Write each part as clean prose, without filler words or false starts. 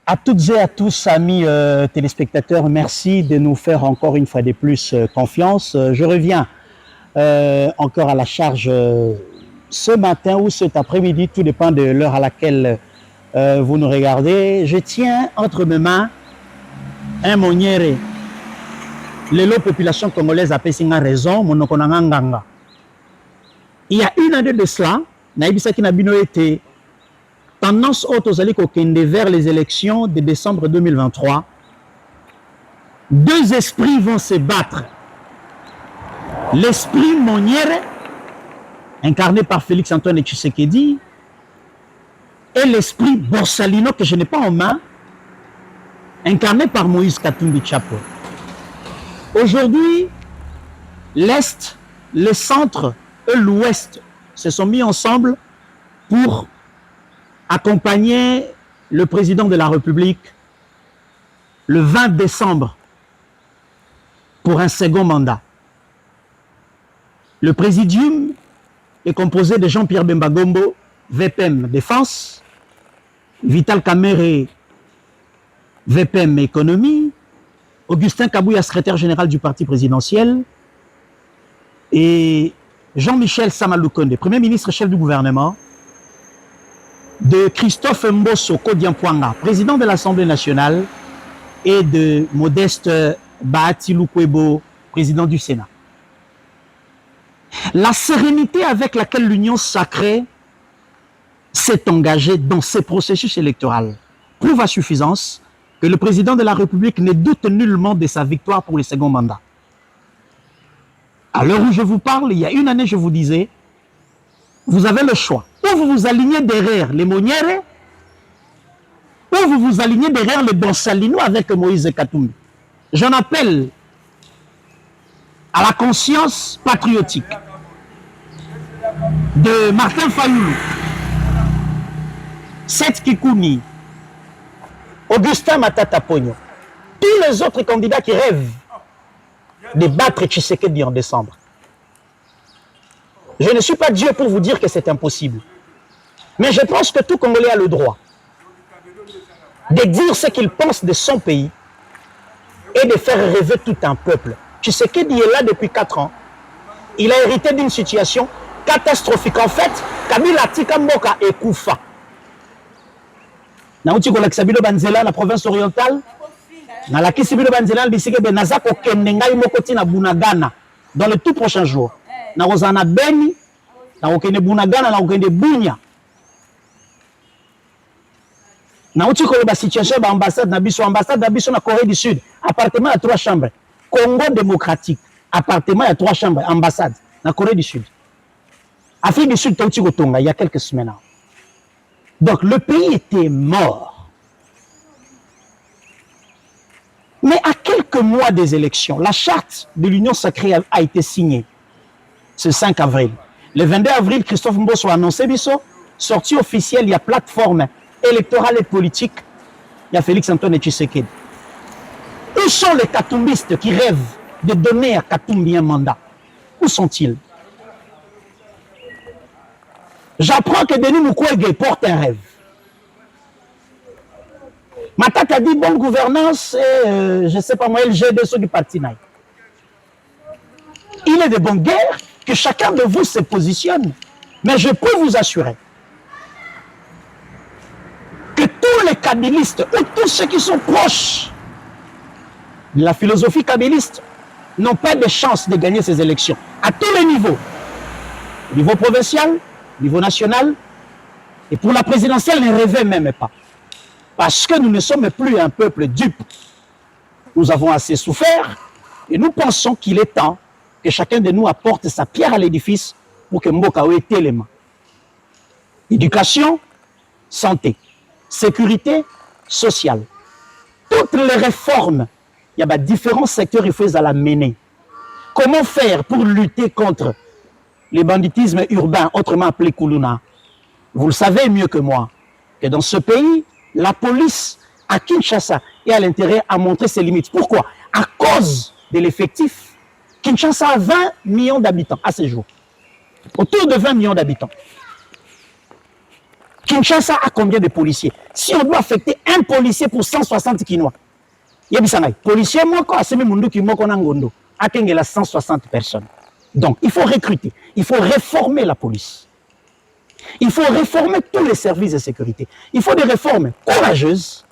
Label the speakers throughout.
Speaker 1: À toutes et à tous, amis téléspectateurs, merci de nous faire encore une fois de plus confiance. Je reviens encore à la charge ce matin ou cet après-midi, tout dépend de l'heure à laquelle vous nous regardez. Je tiens entre mes mains un moniere. Les population congolaise appelle ça raison, monokonanganga. Il y a une année de cela, naïbisa qui n'a pas été tendance haute aux alliés vers les élections de décembre 2023. Deux esprits vont se battre. L'esprit Moniere, incarné par Félix Antoine Tshisekedi, et l'esprit Borsalino, que je n'ai pas en main, incarné par Moïse Katumbi Tchapo. Aujourd'hui, l'Est, le centre et l'Ouest se sont mis ensemble pour accompagner le président de la République le 20 décembre pour un second mandat. Le présidium est composé de Jean-Pierre Bemba Gombo, VPM Défense, Vital Kamerhe, VPM Économie, Augustin Kabouya, secrétaire général du parti présidentiel, et Jean-Michel Samaloukonde, premier ministre chef du gouvernement, de Christophe Mbosso Kodiampouanga, président de l'Assemblée nationale, et de Modeste Bahati Lukwebo, président du Sénat. La sérénité avec laquelle l'Union sacrée s'est engagée dans ces processus électoraux prouve à suffisance que le président de la République ne doute nullement de sa victoire pour le second mandat. À l'heure où je vous parle, il y a une année, je vous disais, vous avez le choix. Ou vous vous alignez derrière les Moniere, ou vous vous alignez derrière les Borsalino avec Moïse Katumbi. J'en appelle à la conscience patriotique de Martin Fayoulou, Seth Kikouni, Augustin Matata Pogno, tous les autres candidats qui rêvent de battre Tshisekedi en décembre. Je ne suis pas Dieu pour vous dire que c'est impossible. Mais je pense que tout Congolais a le droit de dire ce qu'il pense de son pays et de faire rêver tout un peuple. Tshisekedi est là depuis 4 ans. Il a hérité d'une situation catastrophique. En fait, Kabila Tika Mboka et Koufa. Naouti Kolakisabilo Banzela, la province orientale. Nalakisibilo Banzela, Bisike Benazako Kenengai Mokoti na Bunagana dans les tout prochains jours. Na Rosana Beni, na Okene Bunagana, na Okene Bunya. Na uti koloba situation ba ambassade na biso na Corée du Sud, appartement à 3 chambres. Congo démocratique, appartement à 3 chambres, ambassade na Corée du Sud. Afrique du Sud tauti kotonga il y a quelques semaines. Donc le pays était mort. Mais à quelques mois des élections, la charte de l'Union sacrée a été signée. Ce 5 avril. Le 22 avril, Christophe Mbosso a annoncé biso, sortie officielle, il y a plateforme électorale et politique, il y a Félix Antoine Tshisekedi. Où sont les katumbistes qui rêvent de donner à Katumbi un mandat? Où sont-ils? J'apprends que Denis Mukwege porte un rêve. Matata dit bonne gouvernance et je ne sais pas moi, LG2 du parti. Il est de bonne guerre que chacun de vous se positionne. Mais je peux vous assurer que tous les kabylistes ou tous ceux qui sont proches de la philosophie kabyliste n'ont pas de chance de gagner ces élections. À tous les niveaux. Au niveau provincial, au niveau national. Et pour la présidentielle, ne rêvez même pas. Parce que nous ne sommes plus un peuple dupe. Nous avons assez souffert et nous pensons qu'il est temps que chacun de nous apporte sa pierre à l'édifice pour que Mboka ait les mains. Éducation, santé, sécurité, sociale. Toutes les réformes, il y a différents secteurs il faut la mener. Comment faire pour lutter contre le banditisme urbain, autrement appelé Koulouna? Vous le savez mieux que moi, que dans ce pays, la police à Kinshasa et à l'intérieur a montré ses limites. Pourquoi? À cause de l'effectif. Kinshasa a 20 millions d'habitants à ce jour. Autour de 20 millions d'habitants. Kinshasa a combien de policiers? Si on doit affecter un policier pour 160 Kinois, policier, moi, quand c'est même qui m'a 160 personnes. Donc, il faut recruter, il faut réformer la police. Il faut réformer tous les services de sécurité. Il faut des réformes courageuses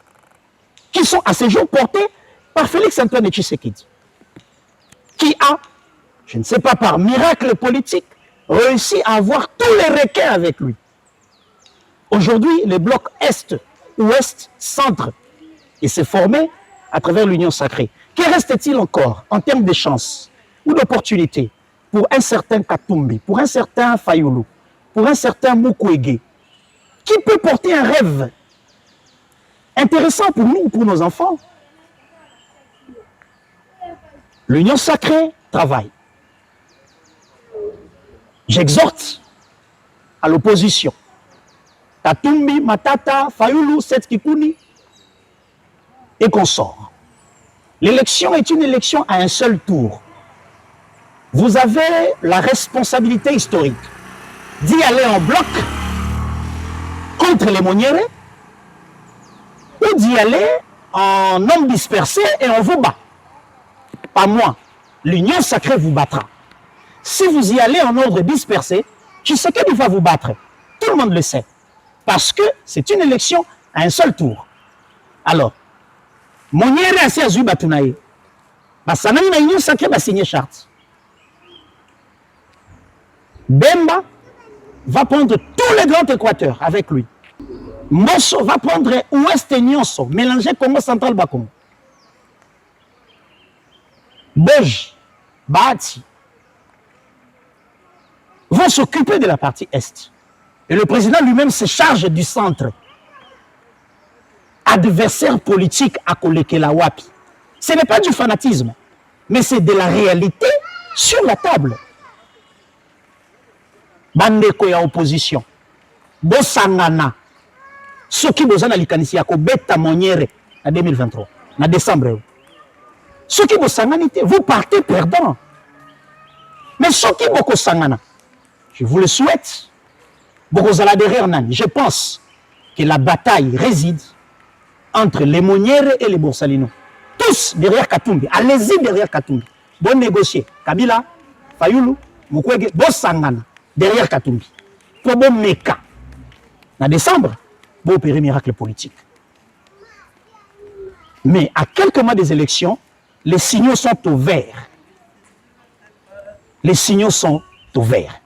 Speaker 1: qui sont à ce jour portées par Félix-Antoine Tshisekedi, qui a, je ne sais pas par miracle politique, réussi à avoir tous les requins avec lui. Aujourd'hui, le bloc Est, Ouest, Centre, il s'est formé à travers l'Union sacrée. Que reste-t-il encore en termes de chances ou d'opportunités pour un certain Katumbi, pour un certain Fayulu, pour un certain Mukwege, qui peut porter un rêve intéressant pour nous, pour nos enfants? L'Union sacrée travaille. J'exhorte à l'opposition. Katumbi, Matata, Fayulu, Setskikuni et consorts. L'élection est une élection à un seul tour. Vous avez la responsabilité historique d'y aller en bloc contre les Moniere ou d'y aller en homme dispersé et on vous bat. Pas moi. L'Union sacrée vous battra. Si vous y allez en ordre dispersé, Tshisekedi va vous battre. Tout le monde le sait. Parce que c'est une élection à un seul tour. Alors, Moniere a Azui Batunaye. Basanani na Union sacrée va signer charte. Bemba va prendre tout le grand Équateur avec lui. Mosso va prendre Ouest et Nyonso, mélanger Congo central Bakongo. Boj, Bahati vont s'occuper de la partie Est. Et le président lui-même se charge du centre. Adversaire politique à Kolekela Wapi. Ce n'est pas du fanatisme, mais c'est de la réalité sur la table. Bandeko ya opposition. Bosangana. Soki bozana likanisi yako beta Moniere en 2023, en décembre. Soki bosanganite, vous partez perdant. Mais soki boko sangana, je vous le souhaite. Bokozala derrière Nani. Je pense que la bataille réside entre les Moniere et les Borsalino. Tous derrière Katumbi. Allez-y derrière Katumbi. Bon négocier. Kabila, Fayulu, Mukwege, Bosangana. Derrière Katumbi. Pour bon Meka. En décembre, pour opérer miracle politique. Mais à quelques mois des élections, les signaux sont au vert. Les signaux sont au vert.